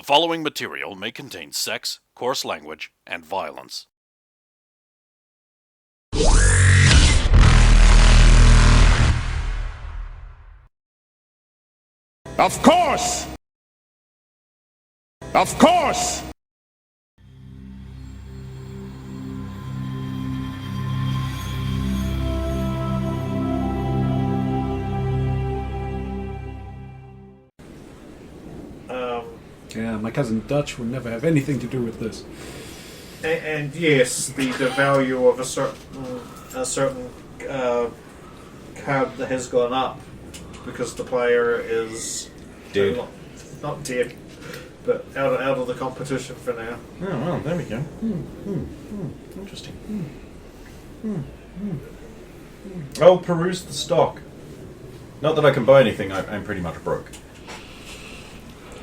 following material may contain sex, coarse language, and violence. Of course! Of course! Yeah, my cousin Dutch would never have anything to do with this. And yes, the value of a certain card that has gone up because the player is dead. Not dead, but out of the competition for now. Oh well, there we go. Interesting. I'll peruse the stock. Not that I can buy anything. I'm pretty much broke.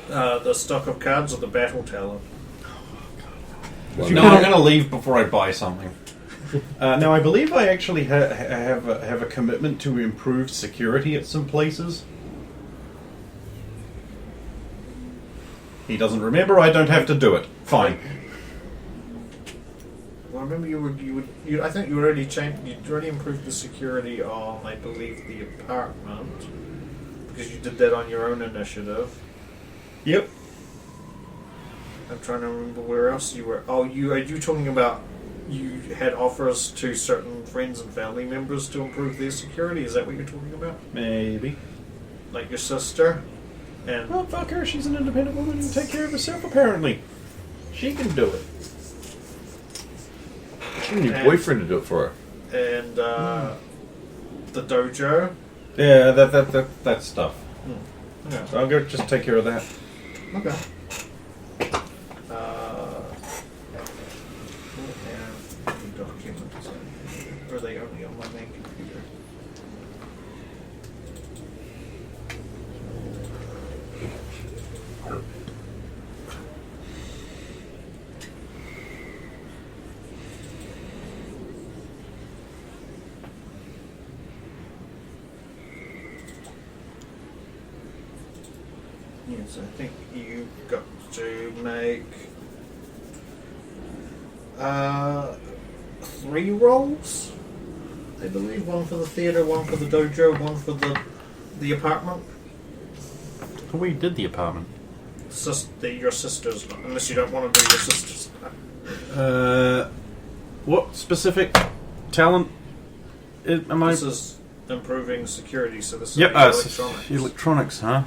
The stock of cards or the battle talent? No, I'm going to leave before I buy something. Now, I believe I actually have a commitment to improve security at some places. He doesn't remember. I don't have to do it. Fine. Well, I remember you I think you already changed. You'd already improved the security on, I believe, the apartment because you did that on your own initiative. Yep. I'm trying to remember where else you were. Oh, are you talking about you had offers to certain friends and family members to improve their security? Is that what you're talking about? Maybe. Like your sister? And Well, fuck her. She's an independent woman who can take care of herself, apparently. She can do it. She need your boyfriend to do it for her. And the dojo? Yeah, that stuff. Yeah. So I'll go just take care of that. Okay. Documents. Or are they only on my main computer? Yes, I think you've got to make 3 rolls. I believe one for the theatre, one for the dojo, one for the apartment. We did the apartment. Your sister's, unless you don't want to do your sister's. What specific talent am I? This is improving security, so this is Yep, electronics. electronics, huh?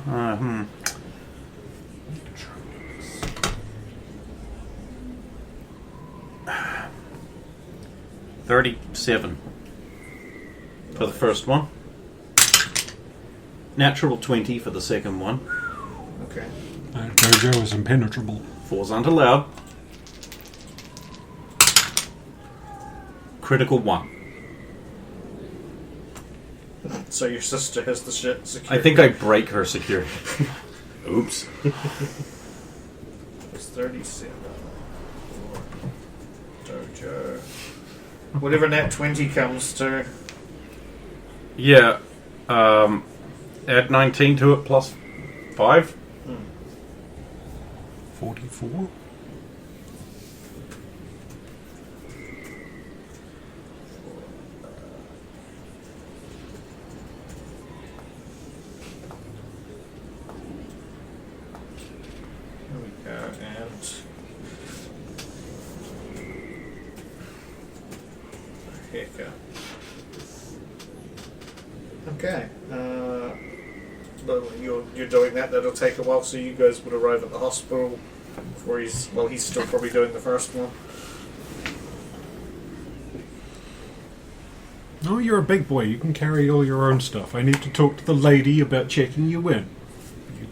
37 for the first one. Natural 20 for the second one. Okay. Jojo is impenetrable. 4s aren't allowed. Critical 1. So your sister has the shit security. I think I break her security. Oops. It's 37. Dojo. Whatever net 20 comes to. Yeah. Add 19 to it plus 5. 44? There we go, and Heka. Okay. But you're doing that. That'll take a while. So you guys would arrive at the hospital before he's still probably doing the first one. Oh, you're a big boy. You can carry all your own stuff. I need to talk to the lady about checking you in.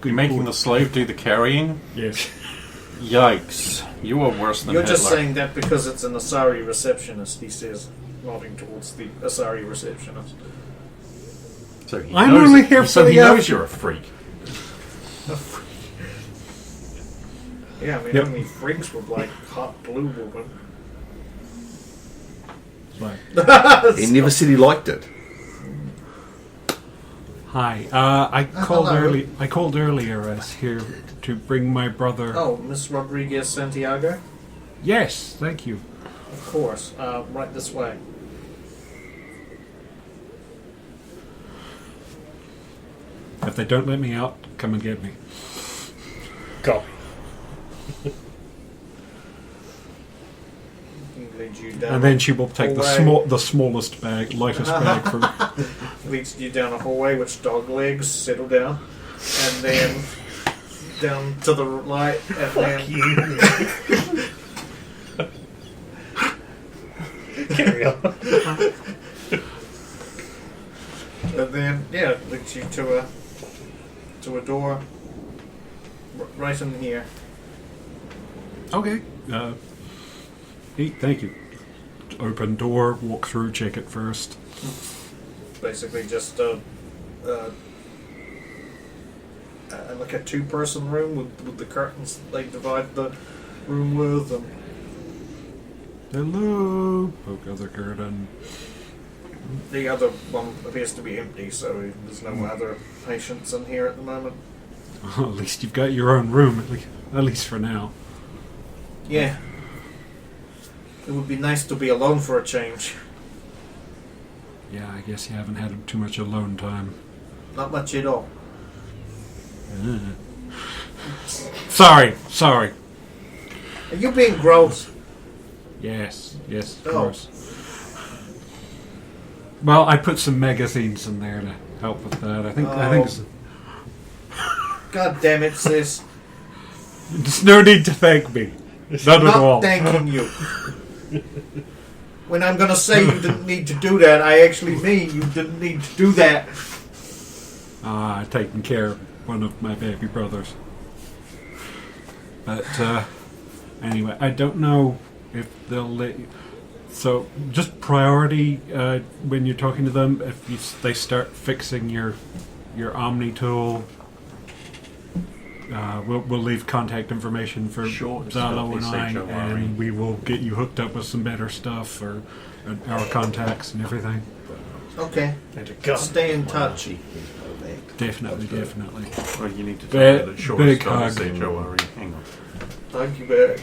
You're making the slave do the carrying? Yes. Yikes. You are worse than You're Hitler. just saying that because it's an Asari receptionist, he says, nodding towards the Asari receptionist. So he I'm knows only it. here So for he the knows after- you're a freak. Yeah, I mean, Yep. only freaks would like hot blue woman. Like, He never said he liked it. Hi. I called hello. early. I called earlier. I was here to bring my brother. Oh, Miss Rodriguez Santiago? Yes, thank you. Of course. Right this way. If they don't let me out, come and get me. Go. Leads you down And then she will take hallway. the smallest bag, lightest bag from. Leads you down a hallway which dog legs settle down. And then down to the right. And then Carry on. And then, yeah, leads you to a door right in here. Okay. Thank you. Open door, walk through, check it first. Basically, just like a two-person room with the curtains they divide the room with. And Hello. Poke other curtain. the other one appears to be empty, so there's no other patients in here at the moment. At least you've got your own room, at least for now. Yeah. It would be nice to be alone for a change. Yeah, I guess you haven't had too much alone time. Not much at all. Sorry. Are you being gross? Yes, of Oh. course. Well, I put some magazines in there to help with that. I think it's, God damn it, sis. there's no need to thank me. None at all. Not thanking you. When I'm gonna say you didn't need to do that, I actually mean you didn't need to do that. Taking care of one of my baby brothers. But anyway, I don't know if they'll let you. So just priority when you're talking to them. If they start fixing your Omni tool, we'll leave contact information for Sure, Zalo and I, don't worry. and we will get you hooked up with some better stuff or our contacts and everything. Okay. And a gun. Stay in touch. Definitely. Well, you need to Big- tell me that Short big Star hug. H-O-R-E. Hang on. Thank you back.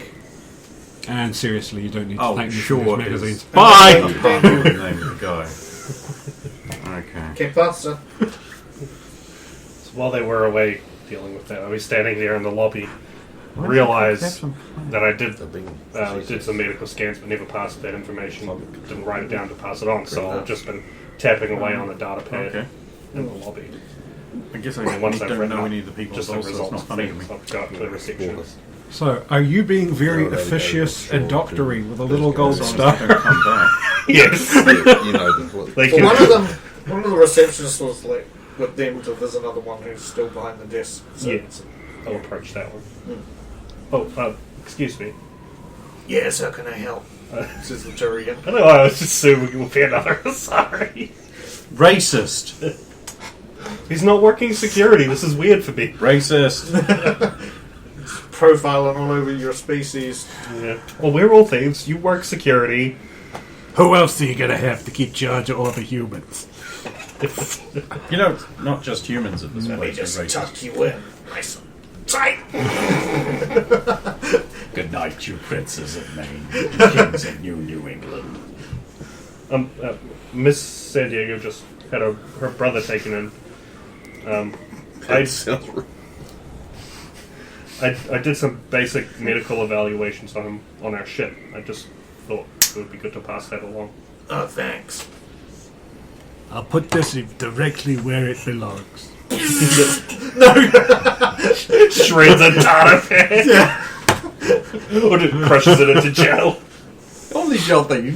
And seriously, you don't need to Oh, thank me sure for it these is. magazines. Bye! Thank you. The name of the guy. Okay. Que pasa? So while they were away dealing with that, I was standing there in the lobby, realized that I did some medical scans but never passed that information, didn't write it down to pass it on, so I've just been tapping away on the data pad Okay. in the lobby. I guess I And once I've don't written know up any of the people, just so the it's results not of funny to me. things I've got to the receptionist. So, are you being very No, they officious don't. and doctory with a little Those gold guys star? Don't come back. Yes! You know, They Well, can, one of the receptionists was like with them, so there's another one who's still behind the desk. So yeah, I'll approach that one. Oh, excuse me. yes, how can I help? Says the Turian. I know I was just assuming it would be another. Sorry. Racist. He's not working security. This is weird for me. Racist. Profiling all over your species. Yeah. Well, we're all thieves. You work security. Who else are you going to have to keep charge of all the humans? You know, it's not just humans at this Let me place. just Are racist. tuck you in. Nice and tight. Good night, you princes of Maine, kings of New England. Miss San Diego just had her brother taken in. I did some basic medical evaluations on him on our ship. I just thought it would be good to pass that along. Oh, thanks. I'll put this directly where it belongs. Shreds a data pad. Or just crushes it into gel. Only gel thing.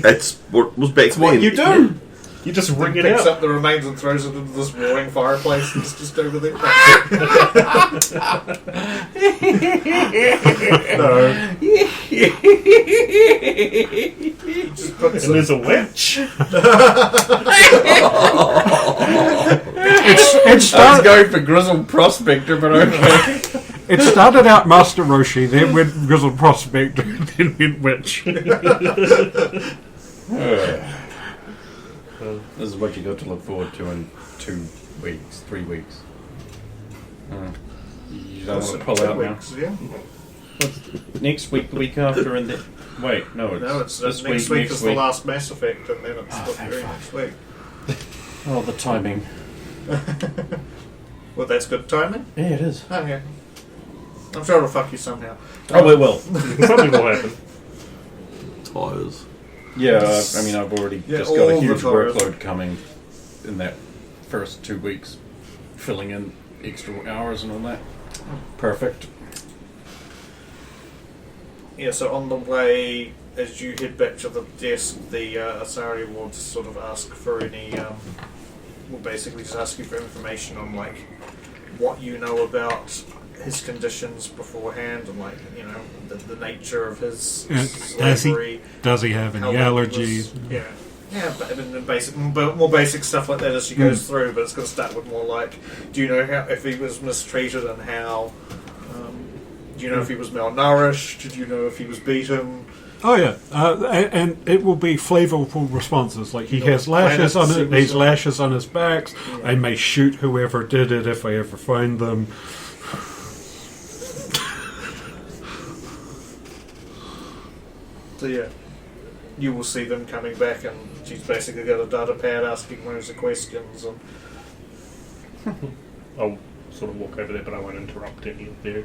That's what was back then. You do. You just wring it Picks out. up the remains and throws it into this roaring fireplace that's just over there. No. Just puts And there's a witch. It I was started, going for Grizzled Prospector, but okay. it started out Master Roshi, then went Grizzled Prospector, then went Witch. This is what you got to look forward to in 2 weeks, 3 weeks. You don't That's want to pull 2 out now. weeks, yeah. Next week, the week after, and then wait, no, It's this next week is the last Mass Effect, and then it's the thank very fuck. next week. Oh, the timing. Well, that's good timing. Yeah, it is. Oh, yeah. I'm sure it'll fuck you somehow. Oh, it will. Something will happen. Tires. Yeah, I mean, I've already Yeah, just got a all the huge time. workload coming in that first 2 weeks, filling in extra hours and all that. Perfect. Yeah, so on the way, as you head back to the desk, the Asari will just sort of ask for any, will basically just ask you for information on, like, what you know about his conditions beforehand, and, like, you know, the nature of his slavery. Does he have any how long he allergies? was- yeah. Yeah, but I mean, the basic, but more basic stuff like that as she goes through. But it's going to start with more like, do you know how if he was mistreated and how? Do you know if he was malnourished? Do you know if he was beaten? Oh yeah, and it will be flavorful responses. Like he You know, has lashes on planets, it. These suits, lashes on his backs. Yeah. I may shoot whoever did it if I ever find them. So yeah, you will see them coming back, and she's basically got a data pad asking loads of questions. And I'll sort of walk over there, but I won't interrupt any of their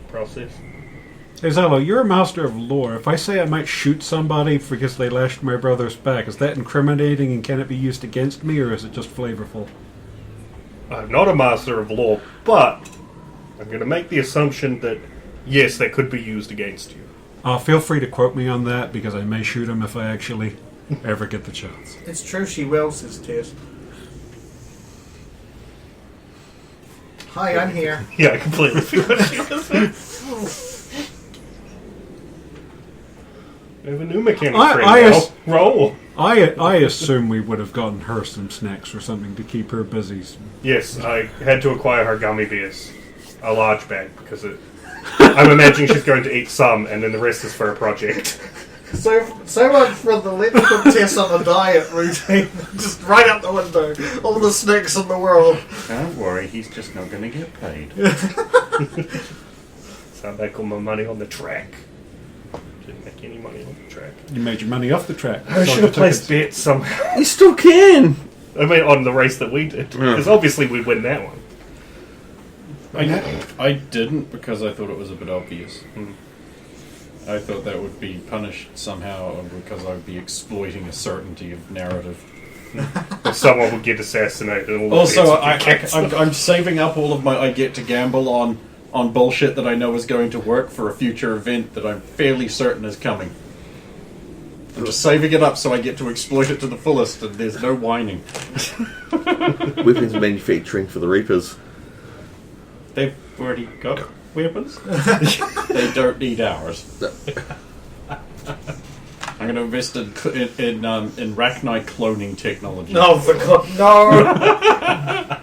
process. Hey Zello, you're a master of lore. If I say I might shoot somebody because they lashed my brother's back, is that incriminating and can it be used against me, or is it just flavorful? I'm not a master of law, but I'm going to make the assumption that, yes, that could be used against you. Feel free to quote me on that, because I may shoot him if I actually ever get the chance. it's true, she wells his test. Hi, I'm here. Yeah, I completely forgot she was there. We have a new mechanic I friend now. ass- Roll. I assume we would have gotten her some snacks or something to keep her busy. Yes, I had to acquire her gummy bears. A large bag, because I'm imagining she's going to eat some, and then the rest is for a project. So much for the let's put Tess on a diet routine. Just right out the window. All the snacks in the world. Don't worry, he's just not going to get paid. So I make all my money on the track. Didn't make any money on the track. You made your money off the track. I should have placed bets somehow. You still can. I mean, on the race that we did. Because obviously we'd win that one. I didn't because I thought it was a bit obvious. I thought that would be punished somehow because I would be exploiting a certainty of narrative. If someone would get assassinated. And all the Also, bets would get cancelled. I'm saving up all of my I get to gamble on bullshit that I know is going to work for a future event that I'm fairly certain is coming. I'm just saving it up so I get to exploit it to the fullest, and there's no whining. Weapons manufacturing for the Reapers. They've already got weapons. They don't need ours. I'm going to invest in Rachni cloning technology. No, for God, no!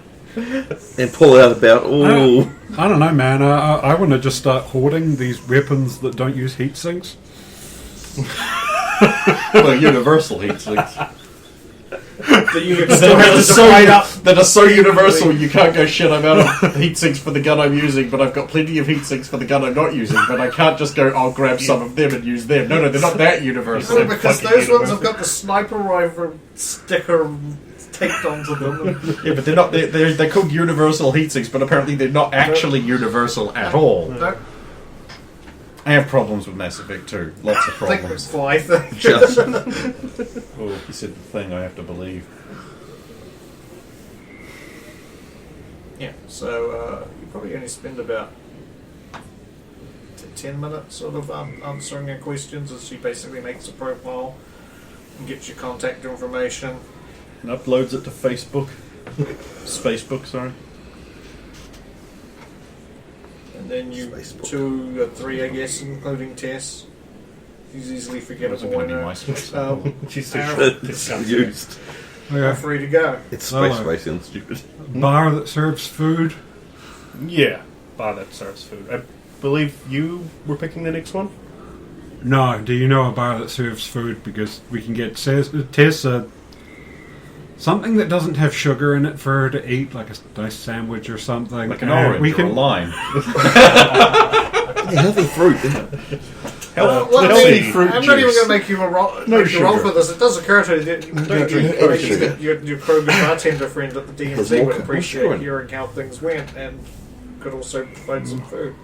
And pull out about, oh, I don't know, man. I want to just start hoarding these weapons that don't use heat sinks. Well, universal heat sinks. That you can still have to divide up. That are so universal you can't go, shit, I'm out of heat sinks for the gun I'm using, but I've got plenty of heat sinks for the gun I'm not using, but I can't just go, I'll grab some of them and use them. No, they're not that universal. No, because fucking those ones have universal. got the sniper rifle sticker taped onto them. Yeah, but they're not, they're called universal heat sinks, but apparently they're not actually universal at all. No, I have problems with Mass Effect 2. Lots of I think problems. it's I think. just Oh, he said the thing I have to believe. Yeah, so you probably only spend about 10 minutes sort of answering her questions as she basically makes a profile and gets your contact information. And uploads it to Facebook. Spacebook, sorry. And then you Facebook. 2 or 3, I guess, including Tess. She's easily It forgettable. wasn't going to be when, my space. She's too Aaron. short. it's Can't used. You're free to go. It's space Hello. racing, stupid. Bar that serves food. Yeah, bar that serves food. I believe you were picking the next one? No, do you know a bar that serves food? Because we can get Tess something that doesn't have sugar in it for her to eat, like a nice sandwich or something. Like an orange or a lime. Healthy fruit. Healthy fruit I'm not even juice. going to make you a roll, No make you roll sugar. for this. It does occur to you that Don't drink sugar. your Kroger bartender friend at the There's DMZ more would sugar appreciate in it. hearing how things went and could also provide some food.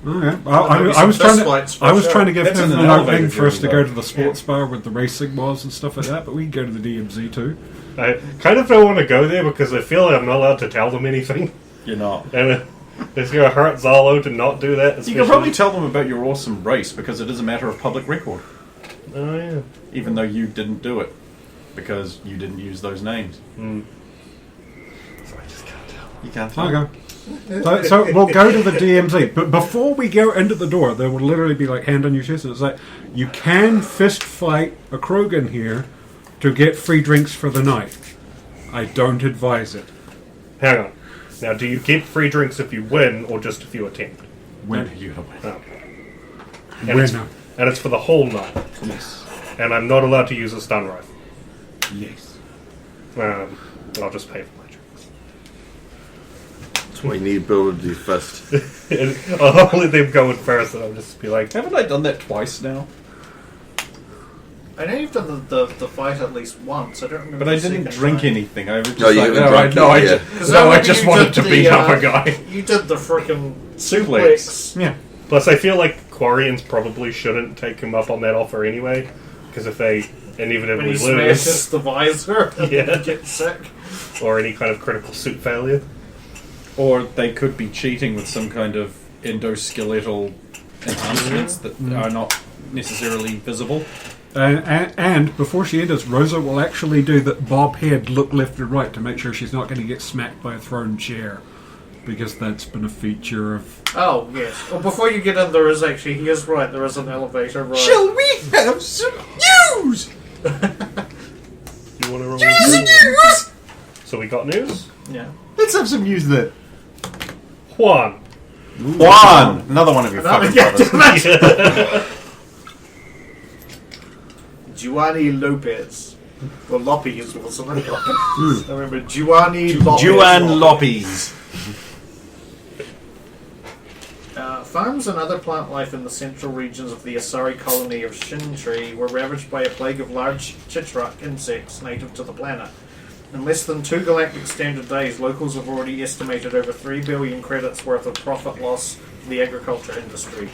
Okay. Maybe I some was trying fist fights to. for I was sure. trying to give That's him in an an opening elevator for us to journey, go though. to the sports bar where the racing was and stuff like that, but we can go to the DMZ too. I kind of don't want to go there because I feel like I'm not allowed to tell them anything. You're not. And it's going to hurt Zalo to not do that. You especially- can probably tell them about your awesome race because it is a matter of public record. Oh, yeah. Even though you didn't do it. Because you didn't use those names. Mm. So I just can't tell. You can't tell. Okay. So we'll go to the DMZ, but before we go into the door, there will literally be like hand on your chest, and it's like you can fist fight a Krogan here to get free drinks for the night. I don't advise it. Hang on. Now, do you get free drinks if you win or just if you attempt? When are you going to win? Oh. And it's, Winner. and it's for the whole night. Yes. And I'm not allowed to use a stun rifle. Yes. I'll just pay for my drinks. That's why you need to build a fist. And I'll let them go in first, and I'll just be like, Haven't I done that twice now? I know you've done the fight at least once. I don't remember. But I the didn't second drink time. anything. I was just No, you like, haven't no, drunk I it, just, yeah. Is no, that I when just you wanted did to the, beat up a guy. You did the frickin' Suplex. Yeah. Plus, I feel like Quarians probably shouldn't take him up on that offer anyway, because if they When inevitably he lose, smashes the visor and Yeah. gets sick. or any kind of critical suit failure. Or they could be cheating with some kind of endoskeletal enhancements that are not necessarily visible. And before she enters, Rosa will actually do that bob head, look left and right to make sure she's not going to get smacked by a thrown chair. Because that's been a feature of... Oh, yes. Well, before you get in, there is actually, he is right, there is an elevator, right? Shall we have some news? You want to roll? News? So we got news. Yeah. Let's have some news then. Juan. Juan! Another one of your fucking brothers. Giovanni Lopez. Well, Lopez wasn't it? I remember Giovanni Lopez. Juan Lopez. Farms and other plant life in the central regions of the Asari colony of Shintri were ravaged by a plague of large chitrak insects native to the planet. In less than 2 galactic standard days, locals have already estimated over 3 billion credits worth of profit loss to the agriculture industry.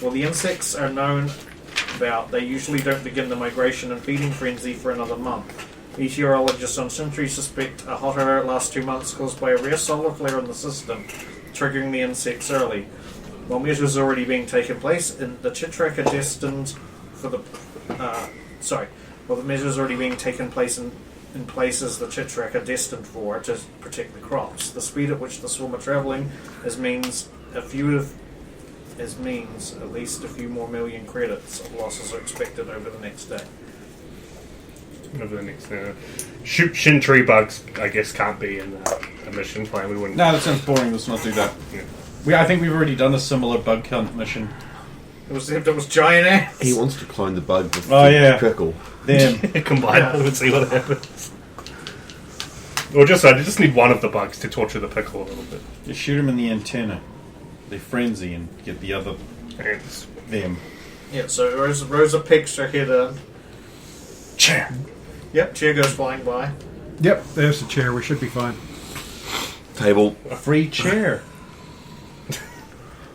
While the insects are known about, they usually don't begin the migration and feeding frenzy for another month. Meteorologists on Shintri suspect a hotter last 2 months caused by a rare solar flare in the system, triggering the insects early. While measures are already being taken place, and the Chitrak are destined for the... While the measures are already being taken place in places the Chitrak are destined for to protect the crops. The speed at which the swarm are travelling means at least a few more million credits of losses are expected over the next day. Over the next shoot Shintri bugs, I guess, can't be in a mission plan. We wouldn't. No, that sounds boring. Let's not do that. Yeah. I think we've already done a similar bug hunt mission. It was giant ants. He wants to clone the bug with Oh, yeah. Trickle. Them. Combine them and see what happens. Or I just need one of the bugs to torture the pickle a little bit. You shoot them in the antenna. They frenzy and get the other Ants. them. Yeah, so Rosa picks her head in. Chair. Yep, chair goes flying by. Yep, there's the chair. We should be fine. Table. A free chair.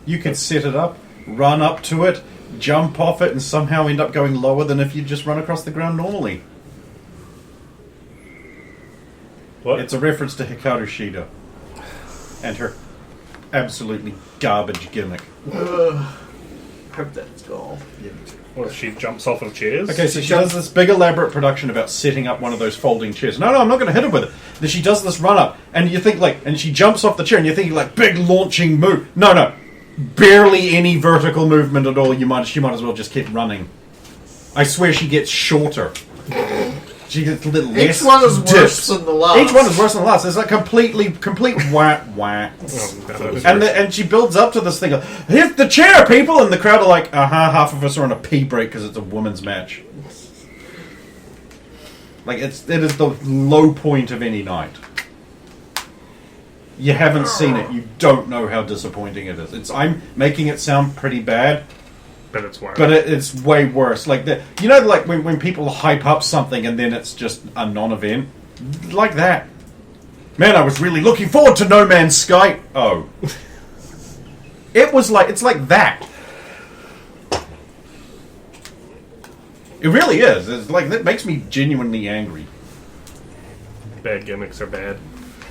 You could set it up, run up to it, jump off it, and somehow end up going lower than if you just run across the ground normally. What? It's a reference to Hikaru Shida and her absolutely garbage gimmick. Hope that's gone. Well, she jumps off of chairs. Okay, so she does this big elaborate production about setting up one of those folding chairs. No, I'm not going to hit her with it. Then she does this run up, and you think and she jumps off the chair, and you're thinking big launching move. No, barely any vertical movement at all. She might as well just keep running. I swear she gets shorter. She gets a little less. Each one is worse dips. than the last. Each one is worse than the last. It's complete wah. Oh, no. And she builds up to this thing of, hit the chair, people! And the crowd are like, half of us are on a pee break because it's a women's match. Like it is the low point of any night. You haven't seen it. You don't know how disappointing it is. I'm making it sound pretty bad, But it's worse. but it's way worse. Like like when people hype up something and then it's just a non-event, like that. Man, I was really looking forward to No Man's Sky. Oh, it's like that. It really is. It's like that makes me genuinely angry. Bad gimmicks are bad.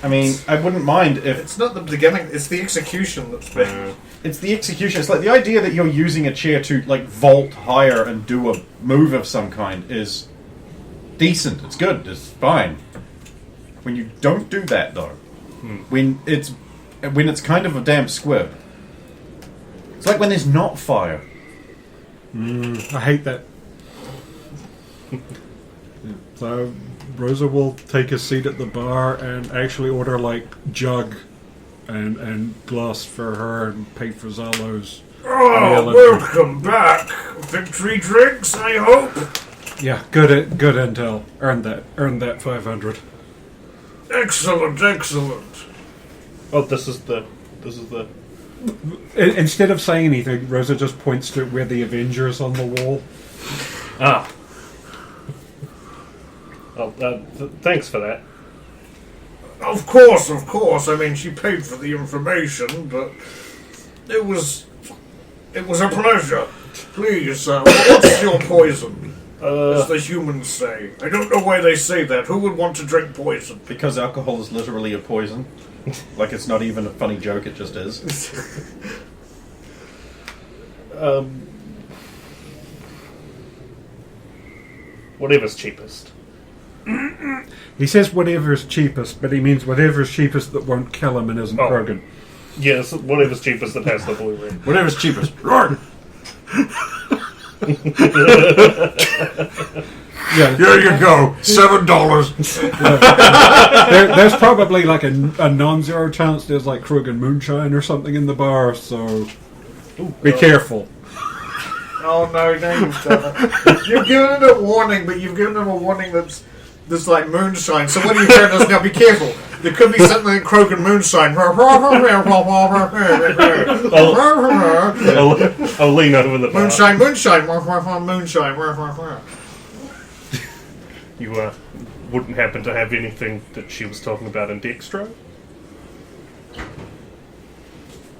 I mean, I wouldn't mind if It's not the beginning; it's the execution that's bad. it's the execution. It's like the idea that you're using a chair to like vault higher and do a move of some kind is decent. It's good. It's fine. When you don't do that, though, when it's kind of a damn squib. It's like when there's not fire. I hate that. So Rosa will take a seat at the bar and actually order like jug and glass for her and pay for Zalo's. Oh, welcome back. Victory drinks, I hope. Yeah, good intel. Earned that 500. Excellent, excellent. Oh, this is the. Instead of saying anything, Rosa just points to where the Avengers on the wall. Ah. Oh, thanks for that. Of course. I mean, she paid for the information, but it was a pleasure. Please, what's your poison? As the humans say. I don't know why they say that. Who would want to drink poison? Because alcohol is literally a poison. Like it's not even a funny joke, it just is. Whatever's cheapest. He says whatever's cheapest, but he means whatever's cheapest that won't kill him and isn't Oh. Krogan. Yes, whatever's cheapest that has the blue ring. Whatever's cheapest. Roar! Yeah, Here you go. $7. there's probably like a non-zero chance there's like Krogan moonshine or something in the bar, so be careful. Oh no, you've done it. You've given it a warning, but you've given him a warning that's like moonshine. So what are you hearing us now? Be careful. There could be something in Krogan moonshine. I'll lean over the bar. Moonshine. You wouldn't happen to have anything that she was talking about in Dextro?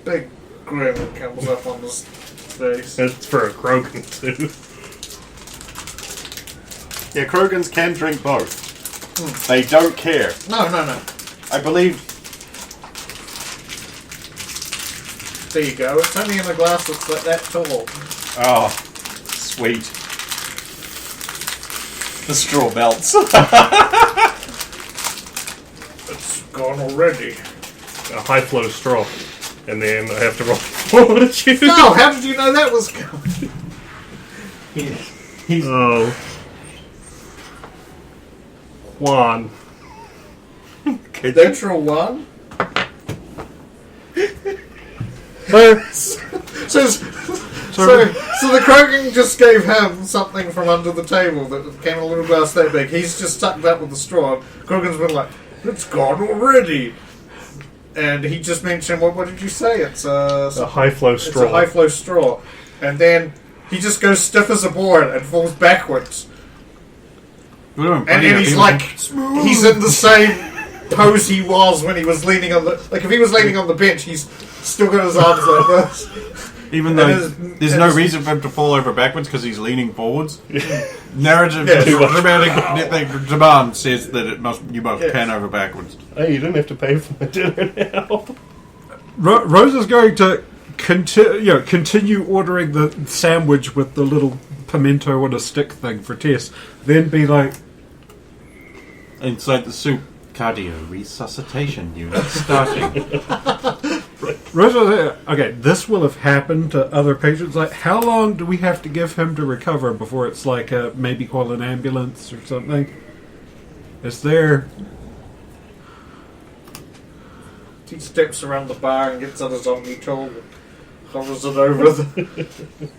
Big grin comes up on his face. It's for a Krogan, too. Yeah, Krogans can drink both. They don't care. No. I believe. There you go. It's only in a glass that's like that tall. Oh, sweet. The straw melts. It's gone already. A high flow straw. And then I have to roll fortitude. No, how did you know that was coming? Oh. Juan. Natural one? So the Krogan just gave him something from under the table that came in a little glass that big. He's just stuck that with the straw. Krogan's been like, it's gone already. And he just mentioned, what did you say? It's A high flow straw. It's a high flow straw. And then he just goes stiff as a board and falls backwards. And then he's like, he's in the same pose he was when he was leaning on the... Like, if he was leaning on the bench, he's still got his arms like this. Even though And there's no reason for him to fall over backwards because he's leaning forwards. Narrative dramatic demand says that you must pan over backwards. Hey, you didn't have to pay for my dinner now. Rosa's going to continue ordering the sandwich with the little pimento on a stick thing for Tess. Then be like, Inside the soup, cardio resuscitation unit starting. Rosa, okay, this will have happened to other patients. Like, how long do we have to give him to recover before it's like maybe call an ambulance or something? Is there... He steps around the bar and gets on his omni tool and hovers it over the...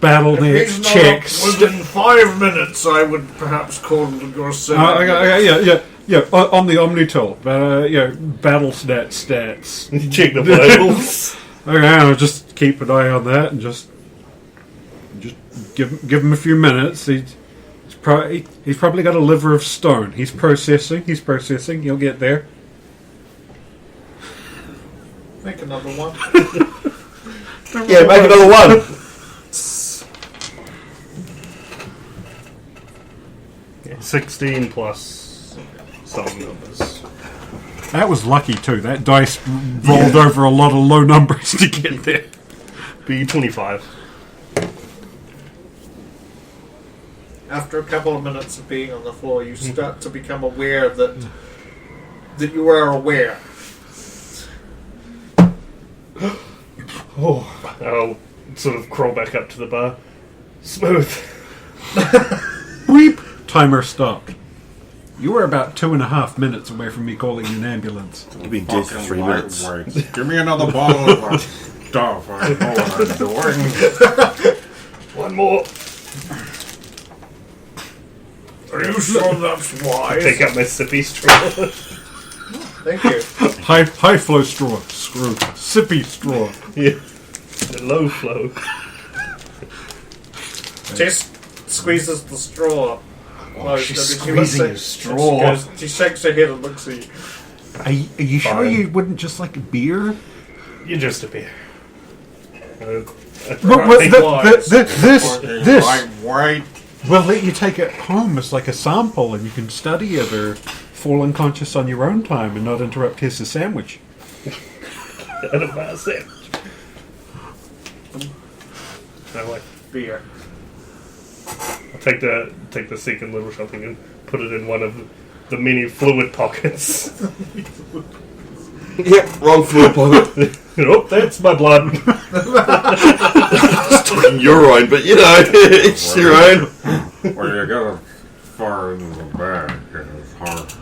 battle If next he's not checks. up within 5 minutes, I would perhaps call your son. Yeah. On the Omni tool, battle stats. Check the vitals. Okay, I'll just keep an eye on that and just give him a few minutes. He's probably got a liver of stone. He's processing. He'll get there. Make another one. Yeah, make another one. Yeah, 16 plus some numbers. That was lucky too. That dice rolled over a lot of low numbers to get there. Be 25. After a couple of minutes of being on the floor, you start to become aware that you are aware. Oh, I'll sort of crawl back up to the bar. Smooth. Beep. Timer stopped. You were about 2.5 minutes away from me calling an ambulance. You've been dead for 3 minutes. Give me another bottle of stuff. I know what I'm doing. One more. Are you sure that's wise? Take out my sippy straw. Thank you. High flow straw. Screw. Sippy straw. Yeah. The low flow. Tess squeezes the straw. Oh, she's squeezing a straw. She shakes her head and looks at you. Are you sure Fine. you wouldn't just like a beer? You're just a beer. This Right. will let you take it home as like a sample, and you can study it or fall unconscious on your own time and not interrupt his sandwich. And a bad sandwich. I like. Beer. I'll take the second little something and put it in one of the many fluid pockets. Yep, wrong fluid pocket. Oh, that's my blood. Stuck in urine, but you know, it's your own. Well, you got it far into the back, and it's hard to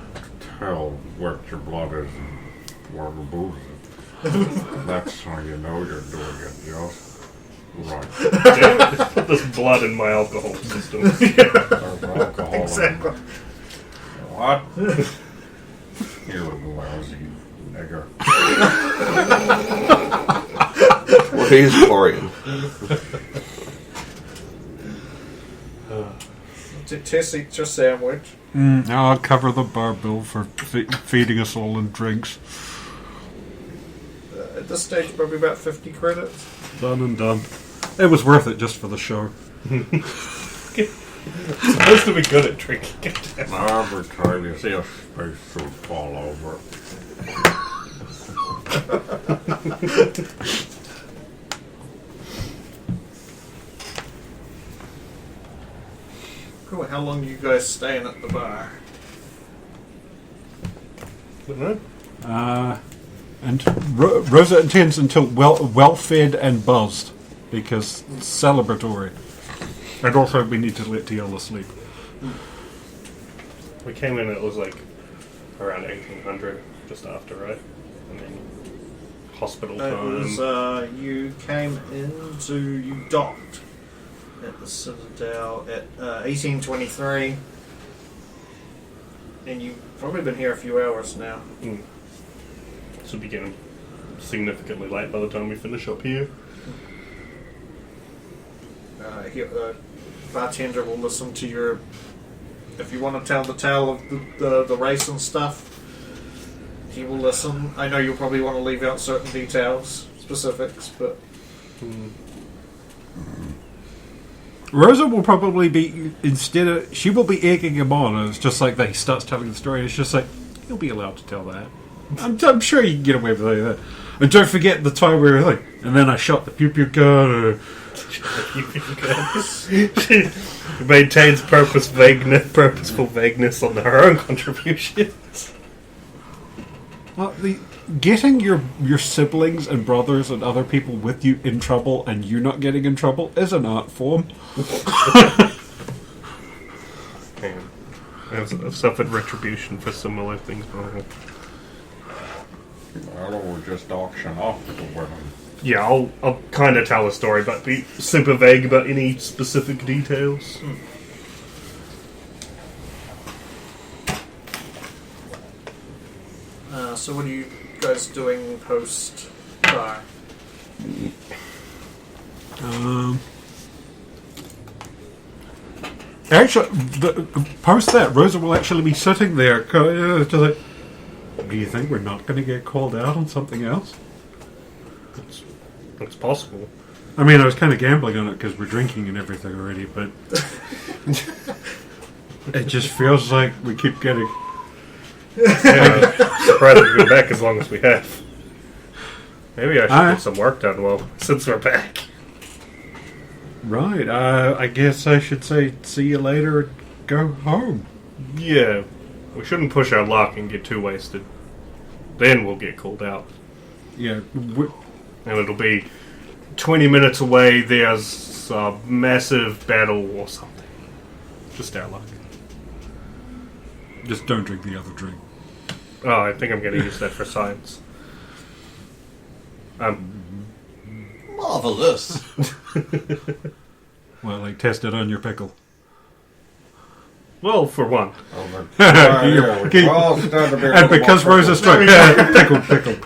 tell what your blood is and where the booze is. That's how you know you're doing it just right. Damn it, put this blood in my alcohol system. There's alcohol Exactly. in it. What? You lousy nigger. Well, he's chlorine. Tess eats your sandwich. I'll cover the bar bill for feeding us all and drinks. At this stage, probably about 50 credits. Done and done. It was worth it just for the show. Supposed to be good at drinking. Every time you see a spacesuit fall over. Cool. How long are you guys staying at the bar? And Rosa intends until well fed and buzzed, because it's celebratory. And also we need to let Tiola sleep. We came in, it was like around 1800, just after, right? I mean, hospital It time. was, you came you docked at the Citadel at 1823. And you've probably been here a few hours now. So we getting significantly late by the time we finish up here. The bartender will listen to your... If you want to tell the tale of the race and stuff, he will listen. I know you'll probably want to leave out certain details, specifics, but... Rosa will probably be, she will be egging him on, and it's just like that he starts telling the story, and it's just like, he'll be allowed to tell that. I'm sure you can get away with that. And don't forget the time we were like, and then I shot the pew-pew gun, She maintains purposeful vagueness on her own contributions. Well, getting your siblings and brothers and other people with you in trouble and you not getting in trouble is an art form. I've suffered retribution for similar things before. Well, we'll just auction off the women. Yeah, I'll kind of tell a story, but be super vague about any specific details. So what are you guys doing post bar? Actually, post that, Rosa will actually be sitting there. Just like, do you think we're not going to get called out on something else? It's possible. I mean, I was kind of gambling on it because we're drinking and everything already, but it just feels like we keep getting. Yeah, surprised we've been back as long as we have. Maybe I should get some work done since we're back. Right, I guess I should say see you later and go home. Yeah, we shouldn't push our luck and get too wasted. Then we'll get called out. Yeah, And it'll be 20 minutes away, there's a massive battle or something. Just our luck. just don't drink the other drink. Oh, I think I'm going to use that for science. Marvelous. Well, like test it on your pickle. Well, for one. And because Rosa struck, pickle.